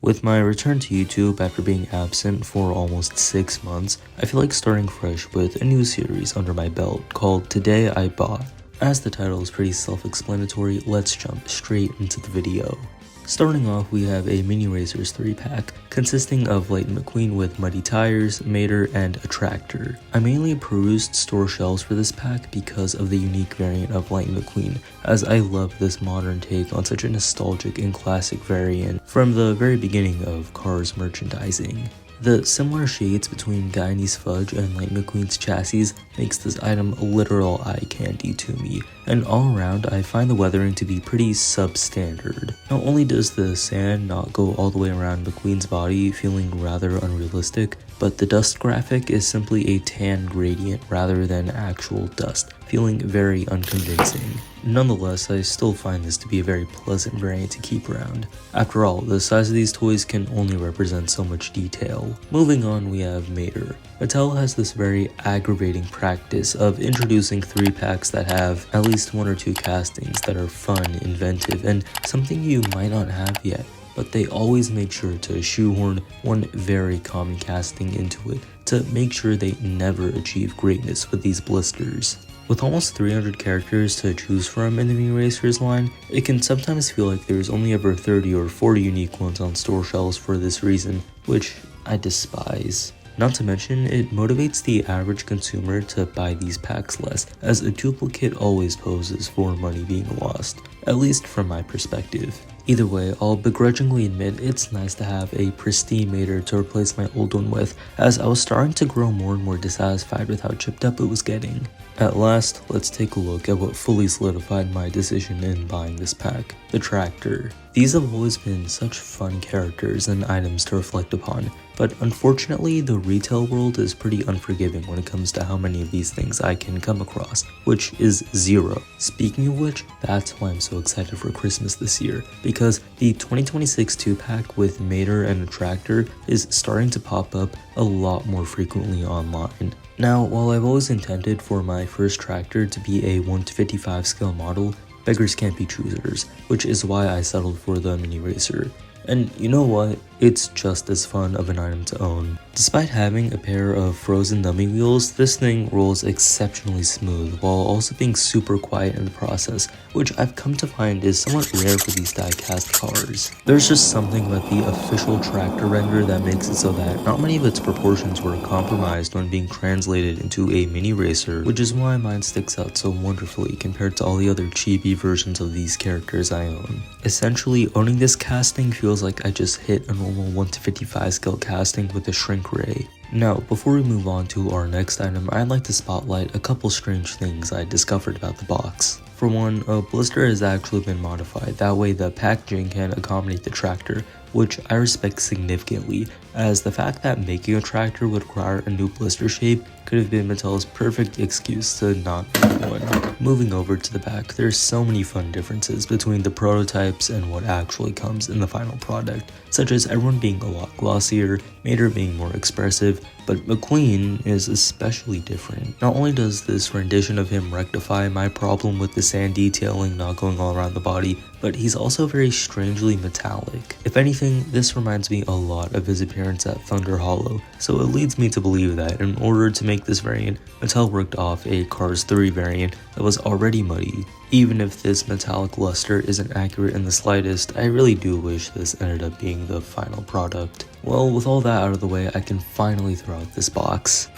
With my return to YouTube after being absent for almost 6 months, I feel like starting fresh with a new series under my belt called Today I Bought. As the title is pretty self-explanatory, let's jump straight into the video. Starting off, we have a Mini Racers 3-pack consisting of Lightning McQueen with muddy tires, Mater, and a tractor. I mainly perused store shelves for this pack because of the unique variant of Lightning McQueen, as I love this modern take on such a nostalgic and classic variant from the very beginning of Cars merchandising. The similar shades between Guyanese Fudge and Lightning McQueen's chassis makes this item literal eye candy to me, and all around I find the weathering to be pretty substandard. Not only does the sand not go all the way around McQueen's body, feeling rather unrealistic, but the dust graphic is simply a tan gradient rather than actual dust, feeling very unconvincing. Nonetheless, I still find this to be a very pleasant variant to keep around. After all, the size of these toys can only represent so much detail. Moving on, we have Mater. Mattel has this very aggravating practice of introducing 3-packs that have at least 1 or 2 castings that are fun, inventive, and something you might not have yet, but they always make sure to shoehorn one very common casting into it to make sure they never achieve greatness with these blisters. With almost 300 characters to choose from in the Mini Racers line, it can sometimes feel like there's only ever 30 or 40 unique ones on store shelves for this reason, which I despise. Not to mention, it motivates the average consumer to buy these packs less, as a duplicate always poses for money being lost, at least from my perspective. Either way, I'll begrudgingly admit it's nice to have a pristine Mater to replace my old one with, as I was starting to grow more and more dissatisfied with how chipped up it was getting. At last, let's take a look at what fully solidified my decision in buying this pack, the tractor. These have always been such fun characters and items to reflect upon, but unfortunately the retail world is pretty unforgiving when it comes to how many of these things I can come across, which is 0. Speaking of which, that's why I'm so excited for Christmas this year, because the 2026 2-pack with Mater and a tractor is starting to pop up a lot more frequently online. Now, while I've always intended for my first tractor to be a 1/55 scale model, beggars can't be choosers, which is why I settled for the Mini Racer. And you know what? It's just as fun of an item to own. Despite having a pair of frozen dummy wheels, this thing rolls exceptionally smooth while also being super quiet in the process, which I've come to find is somewhat rare for these die-cast cars. There's just something about the official tractor render that makes it so that not many of its proportions were compromised when being translated into a Mini Racer, which is why mine sticks out so wonderfully compared to all the other chibi versions of these characters I own. Essentially, owning this casting feels like I just hit a normal 1/55 scale casting with a shrink ray. Now, before we move on to our next item, I'd like to spotlight a couple strange things I discovered about the box. For one, a blister has actually been modified, that way the packaging can accommodate the tractor, which I respect significantly, as the fact that making a tractor would require a new blister shape could have been Mattel's perfect excuse to not make one. Moving over to the back, there's so many fun differences between the prototypes and what actually comes in the final product, such as everyone being a lot glossier, Mater being more expressive, but McQueen is especially different. Not only does this rendition of him rectify my problem with the sand detailing not going all around the body, but he's also very strangely metallic. If anything, this reminds me a lot of his appearance at Thunder Hollow, so it leads me to believe that in order to make this variant, Mattel worked off a Cars 3 variant that was already muddy. Even if this metallic luster isn't accurate in the slightest, I really do wish this ended up being the final product. Well, with all that out of the way, I can finally throw out this box.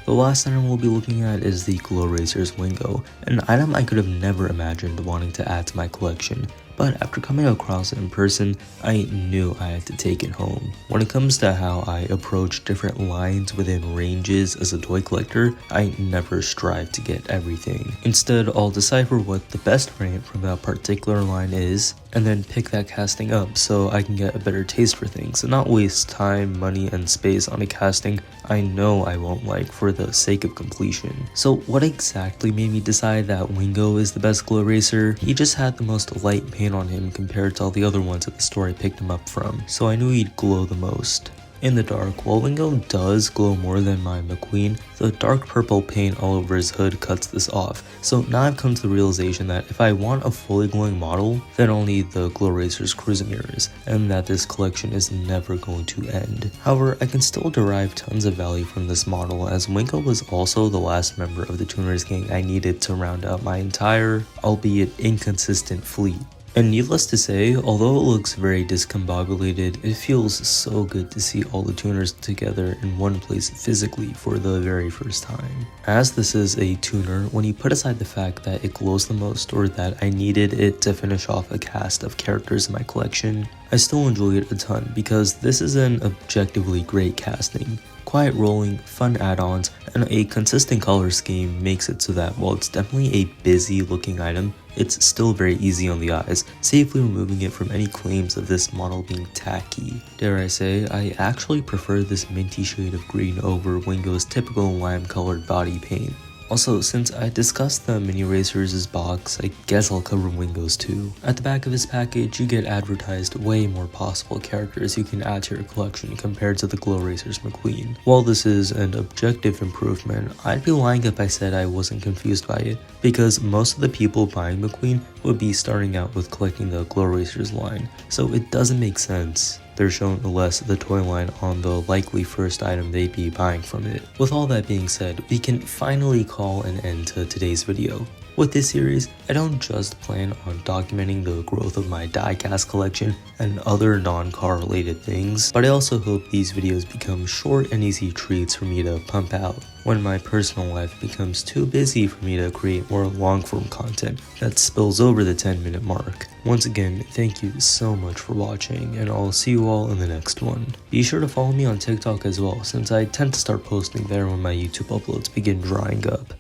The last item we'll be looking at is the Glow Racers Wingo, an item I could have never imagined wanting to add to my collection. But after coming across it in person, I knew I had to take it home. When it comes to how I approach different lines within ranges as a toy collector, I never strive to get everything. Instead, I'll decipher what the best variant from that particular line is, and then pick that casting up so I can get a better taste for things and not waste time, money, and space on a casting I know I won't like for the sake of completion. So what exactly made me decide that Wingo is the best Glow Racer? He just had the most light paint on him compared to all the other ones at the store I picked him up from, so I knew he'd glow the most. In the dark, while Wingo does glow more than my McQueen, the dark purple paint all over his hood cuts this off. So now I've come to the realization that if I want a fully glowing model, then I'll need the Glow Racers Cruiser Mirrors, and that this collection is never going to end. However, I can still derive tons of value from this model, as Wingo was also the last member of the tuners gang I needed to round out my entire, albeit inconsistent, fleet. And needless to say, although it looks very discombobulated, it feels so good to see all the tuners together in one place physically for the very first time. As this is a tuner, when you put aside the fact that it glows the most or that I needed it to finish off a cast of characters in my collection, I still enjoy it a ton because this is an objectively great casting. Quiet rolling, fun add-ons, and a consistent color scheme makes it so that while it's definitely a busy looking item, it's still very easy on the eyes, safely removing it from any claims of this model being tacky. Dare I say, I actually prefer this minty shade of green over Wingo's typical lime colored body paint. Also, since I discussed the Mini Racers' box, I guess I'll cover Wingo's too. At the back of his package, you get advertised way more possible characters you can add to your collection compared to the Glow Racers McQueen. While this is an objective improvement, I'd be lying if I said I wasn't confused by it, because most of the people buying McQueen would be starting out with collecting the Glow Racers line, so it doesn't make sense they're shown less the toy line on the likely first item they'd be buying from it. With all that being said, we can finally call an end to today's video. With this series, I don't just plan on documenting the growth of my diecast collection and other non-car related things, but I also hope these videos become short and easy treats for me to pump out when my personal life becomes too busy for me to create more long-form content that spills over the 10-minute mark. Once again, thank you so much for watching, and I'll see you all in the next one. Be sure to follow me on TikTok as well, since I tend to start posting there when my YouTube uploads begin drying up.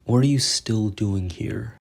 What are you still doing here?